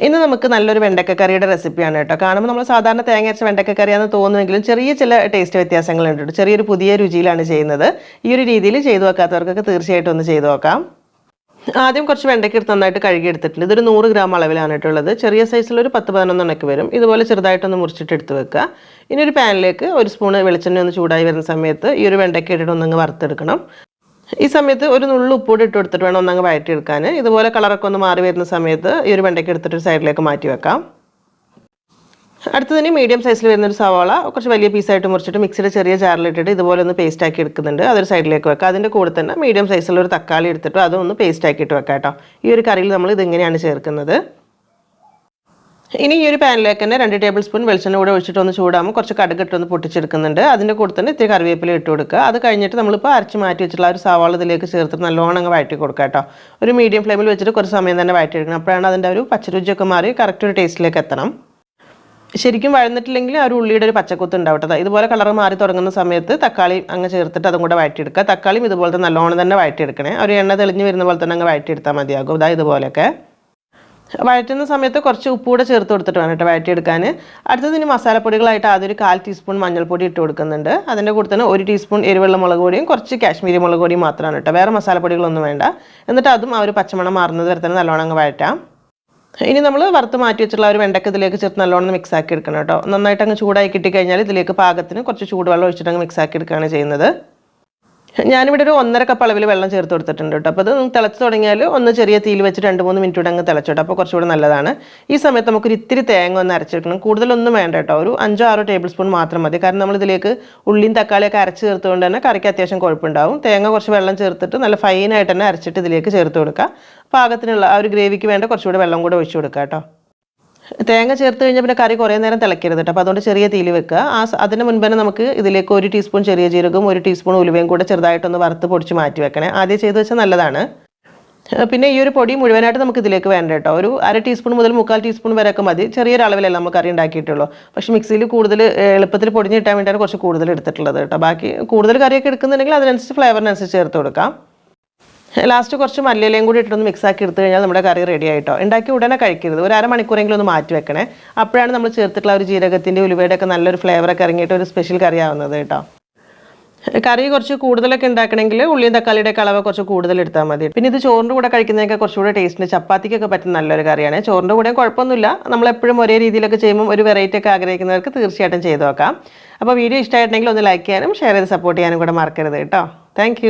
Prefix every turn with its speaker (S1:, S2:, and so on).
S1: ഇന്ന് നമുക്ക് നല്ലൊരു വെണ്ടക്കക്കറിയുടെ റെസിപ്പിയാണ് കേട്ടോ. കാണുമ്പോൾ നമ്മൾ സാധാരണ തേങ്ങ അരച്ച വെണ്ടക്കക്കറിയാണെന്ന് തോന്നുമെങ്കിലും ചില ടേസ്റ്റ് വ്യത്യാസങ്ങളുണ്ട്. ചെറിയൊരു പുതിയ രുചിയിലാണ് ചെയ്യുന്നത്. ഈ ഒരു രീതിയിൽ ചെയ്തു നോക്കാത്തവർക്കൊക്കെ തീർച്ചയായിട്ടും ഒന്ന് ചെയ്തു നോക്കാം. ആദ്യം കുറച്ച് വെണ്ടയ്ക്ക എടുത്ത് നന്നായിട്ട് കഴുകി എടുത്തിട്ടുണ്ട്. ഇതൊരു 100 ഗ്രാം അളവിലാണ് ഇട്ടുള്ളത്. ചെറിയ സൈസിലൊരു 10-11 എണ്ണയ്ക്ക് വരും. ഇതുപോലെ ചെറുതായിട്ടൊന്ന് മുറിച്ചിട്ട് എടുത്ത് വെക്കുക. ഇനി ഒരു പാനിലേക്ക് 1 സ്പൂൺ വെളിച്ചെണ്ണ ഒന്ന് ചൂടായി വരുന്ന സമയത്ത് ഈ ഒരു വെണ്ടയ്ക്ക ഇട്ടിട്ട് ഒന്നങ്ങ് വറുത്തെടുക്കണം. ഈ സമയത്ത് ഒരു നുള്ളു ഉപ്പൂടി ഇട്ട് കൊടുത്തിട്ട് വേണം ഒന്നങ്ങ് വഴറ്റിയെടുക്കാൻ. ഇതുപോലെ കളറൊക്കെ ഒന്ന് മാറി വരുന്ന സമയത്ത് ഈ ഒരു വെണ്ടയ്ക്ക എടുത്തിട്ട് ഒരു സൈഡിലേക്ക് മാറ്റി വെക്കാം. അടുത്തതിന് മീഡിയം സൈസിൽ വരുന്നൊരു സവാള കുറച്ച് വലിയ പീസായിട്ട് മുറിച്ചിട്ട് മിക്സിയുടെ ചെറിയ ജാറിലിട്ടിട്ട് ഇതുപോലെ ഒന്ന് പേസ്റ്റ് ആക്കി എടുക്കുന്നുണ്ട്. അതൊരു സൈഡിലേക്ക് വെക്കാം. അതിൻ്റെ കൂടെ തന്നെ മീഡിയം സൈസിലുള്ള ഒരു തക്കാളി എടുത്തിട്ട് അതൊന്ന് പേസ്റ്റ് ആക്കിയിട്ട് വെക്കാം കേട്ടോ. ഈ ഒരു കറിയിൽ നമ്മൾ ഇതിങ്ങനെയാണ് ചേർക്കുന്നത്. ഇനി ഈ ഒരു പാനിലേക്ക് തന്നെ 2 ടേബിൾ സ്പൂൺ വെളിച്ചെണ്ണ കൂടെ ഒഴിച്ചിട്ട് ഒന്ന് ചൂടാകുമ്പോൾ കുറച്ച് കടുക് ഇട്ടൊന്ന് പൊട്ടിച്ചെടുക്കുന്നുണ്ട്. അതിൻ്റെ കൂടെ തന്നെ ഇത്തിരി കറിവേപ്പില ഇട്ട് കൊടുക്കുക. അത് കഴിഞ്ഞിട്ട് നമ്മളിപ്പോൾ അരച്ച് മാറ്റി വെച്ചിട്ടുള്ള ഒരു സവാള ഇതിലേക്ക് ചേർത്തിട്ട് നല്ലോണം അങ്ങ് വഴറ്റി കൊടുക്കുക കേട്ടോ. ഒരു മീഡിയം ഫ്ലെയിമിൽ വെച്ചിട്ട് കുറച്ച് സമയം തന്നെ വഴറ്റിയെടുക്കണം. അപ്പോഴാണ് അതിൻ്റെ ഒരു പച്ചരുചിയൊക്കെ മാറി കറക്റ്റ് ഒരു ടേസ്റ്റിലേക്ക് എത്തണം. ശരിക്കും വഴന്നിട്ടില്ലെങ്കിൽ ആ ഒരു ഉള്ളിയുടെ ഒരു പച്ചക്കുത്ത് ഉണ്ടാവട്ടെ. ഇതുപോലെ കളർ മാറി തുടങ്ങുന്ന സമയത്ത് തക്കാളി അങ്ങ് ചേർത്തിട്ട് അതും കൂടെ വഴറ്റിയെടുക്കുക. തക്കാളിയും ഇതുപോലെ നല്ലോണം തന്നെ വഴറ്റിയെടുക്കണേ. ഒരു എണ്ണ തെളിഞ്ഞ് വരുന്ന പോലെ തന്നെ അങ്ങ് വഴറ്റിയെടുത്താൽ മതിയാകും. ഇതുപോലെയൊക്കെ വഴറ്റുന്ന സമയത്ത് കുറച്ച് ഉപ്പ് കൂടെ ചേർത്ത് കൊടുത്തിട്ട് വേണം കേട്ടോ വഴറ്റിയെടുക്കാൻ. അടുത്തതിന് മസാലപ്പൊടികളായിട്ട് ആദ്യം ഒരു 1/4 ടീസ്പൂൺ മഞ്ഞൾപ്പൊടി ഇട്ട് കൊടുക്കുന്നുണ്ട്. അതിൻ്റെ കൂടെ തന്നെ 1 ടീസ്പൂൺ എരിവെള്ള മുളക് പൊടിയും കുറച്ച് കാശ്മീരി മുളക് പൊടിയും മാത്രമാണ് കേട്ടോ. വേറെ മസാലപ്പൊടികളൊന്നും വേണ്ട. എന്നിട്ട് അതും ആ ഒരു പച്ചമണം മാറുന്നത് വരെ തന്നെ നല്ലോണം അങ്ങ് വഴറ്റാം. ഇനി നമ്മൾ വറുത്ത് മാറ്റി വെച്ചിട്ടുള്ള ഒരു വെണ്ടയ്ക്ക ഇതിലേക്ക് ചേർത്ത് നല്ലോണം മിക്സ് ആക്കി എടുക്കണം കേട്ടോ. നന്നായിട്ട് അങ്ങ് ചൂടായി കിട്ടിക്കഴിഞ്ഞാൽ ഇതിലേക്ക് പാകത്തിന് കുറച്ച് ചൂടുവെള്ളം ഒഴിച്ചിട്ട് അങ്ങ് മിക്സ് ആക്കി എടുക്കുകയാണ് ചെയ്യുന്നത്. ഞാനിവിടെ ഒരു 1.5 കപ്പ് അളവിൽ വെള്ളം ചേർത്ത് കൊടുത്തിട്ടുണ്ട് കേട്ടോ. അപ്പോൾ അത് തിളച്ച് തുടങ്ങിയാൽ ഒന്ന് ചെറിയ തീയിൽ വെച്ച് 2-3 മിനിറ്റ് കൂടെ അങ്ങ് തിളച്ചോട്ടോ. അപ്പോൾ കുറച്ചുകൂടെ നല്ലതാണ്. ഈ സമയത്ത് നമുക്കൊരു ഇത്തിരി തേങ്ങ ഒന്ന് അരച്ചെടുക്കണം. കൂടുതലൊന്നും വേണ്ട കേട്ടോ. ഒരു 5-6 ടേബിൾ സ്പൂൺ മാത്രം മതി. കാരണം നമ്മൾ ഇതിലേക്ക് ഉള്ളിയും തക്കാളിയൊക്കെ അരച്ച് ചേർത്തുകൊണ്ട് തന്നെ കറിക്ക് അത്യാവശ്യം കുഴപ്പമുണ്ടാവും. തേങ്ങ കുറച്ച് വെള്ളം ചേർത്തിട്ട് നല്ല ഫൈനായിട്ട് തന്നെ അരച്ചിട്ട് ഇതിലേക്ക് ചേർത്ത് കൊടുക്കുക. പാകത്തിനുള്ള ആ ഒരു ഗ്രേവിക്ക് വേണ്ട കുറച്ചുകൂടെ വെള്ളം കൂടെ ഒഴിച്ചു കൊടുക്കുക കേട്ടോ. തേങ്ങ ചേർത്ത് കഴിഞ്ഞാൽ പിന്നെ കറി കുറേ നേരം തിളക്കരുത് കേട്ടോ. അപ്പോൾ അതുകൊണ്ട് ചെറിയ തീയിൽ വെക്കുക. അതിന് മുൻപ് തന്നെ നമുക്ക് ഇതിലേക്ക് 1 ടീസ്പൂൺ ചെറിയ ജീരകവും 1 ടീസ്പൂൺ ഉലുവയും കൂടെ ചെറുതായിട്ടൊന്ന് വറുത്ത് പൊടിച്ച് മാറ്റി വെക്കണേ. ആദ്യം ചെയ്ത് വെച്ചാൽ നല്ലതാണ്. പിന്നെ ഈ ഒരു പൊടി മുഴുവനായിട്ട് നമുക്ക് ഇതിലേക്ക് വേണ്ട കേട്ടോ. ഒരു 1/2 ടീസ്പൂൺ മുതൽ 3/4 ടീസ്പൂൺ വരെയൊക്കെ മതി. ചെറിയൊരു അളവിലല്ല നമുക്ക് കറി ഉണ്ടാക്കിയിട്ടുള്ളൂ. പക്ഷേ മിക്സിയിൽ കൂടുതൽ എളുപ്പത്തിൽ പൊടിഞ്ഞ് കിട്ടാൻ വേണ്ടിയാണ് കുറച്ച് കൂടുതൽ എടുത്തിട്ടുള്ളത് കേട്ടോ. ബാക്കി കൂടുതൽ കറിയൊക്കെ എടുക്കുന്നുണ്ടെങ്കിൽ അതിനനുസരിച്ച് ഫ്ലേവറിനനുസരിച്ച് ചേർത്ത് കൊടുക്കാം. ലാസ്റ്റ് കുറച്ച് മല്ലിയിലയും കൂടി ഇട്ടൊന്ന് മിക്സ് ആക്കി എടുത്തു കഴിഞ്ഞാൽ നമ്മുടെ കറി റെഡി ആയിട്ടോ. ഉണ്ടാക്കി ഉടനെ കഴിക്കരുത്. ഒരു 1/2 മണിക്കൂറെങ്കിലും ഒന്ന് മാറ്റി വെക്കണേ. അപ്പോഴാണ് നമ്മൾ ചേർത്തിട്ടുള്ള ഒരു ജീരകത്തിൻ്റെ ഉലുവയുടെ ഒക്കെ നല്ലൊരു ഫ്ലേവറൊക്കെ ഇറങ്ങിയിട്ട് ഒരു സ്പെഷ്യൽ കറി ആവുന്നത് കേട്ടോ. കറി കുറച്ച് കൂടുതലൊക്കെ ഉണ്ടാക്കണമെങ്കിൽ ഉള്ളിയും തക്കാളിയുടെ അളവ് കുറച്ച് കൂടുതൽ എടുത്താൽ മതി. പിന്നെ ഇത് ചോറിൻ്റെ കൂടെ കഴിക്കുന്നതൊക്കെ കുറച്ചുകൂടെ ടേസ്റ്റിന് ചപ്പാത്തിക്കൊക്കെ പറ്റുന്ന നല്ലൊരു കറിയാണ്. ചോറിൻ്റെ കൂടെ കുഴപ്പമൊന്നുമില്ല. നമ്മളെപ്പോഴും ഒരേ രീതിയിലൊക്കെ ചെയ്യുമ്പോൾ ഒരു വെറൈറ്റി ഒക്കെ ആഗ്രഹിക്കുന്നവർക്ക് തീർച്ചയായിട്ടും ചെയ്ത് നോക്കാം. അപ്പോൾ വീഡിയോ ഇഷ്ടമായിട്ടുണ്ടെങ്കിൽ ഒന്ന് ലൈക്ക് ചെയ്യാനും ഷെയർ ചെയ്ത് സപ്പോർട്ട് ചെയ്യാനും കൂടെ മറക്കരുത് കേട്ടോ. താങ്ക്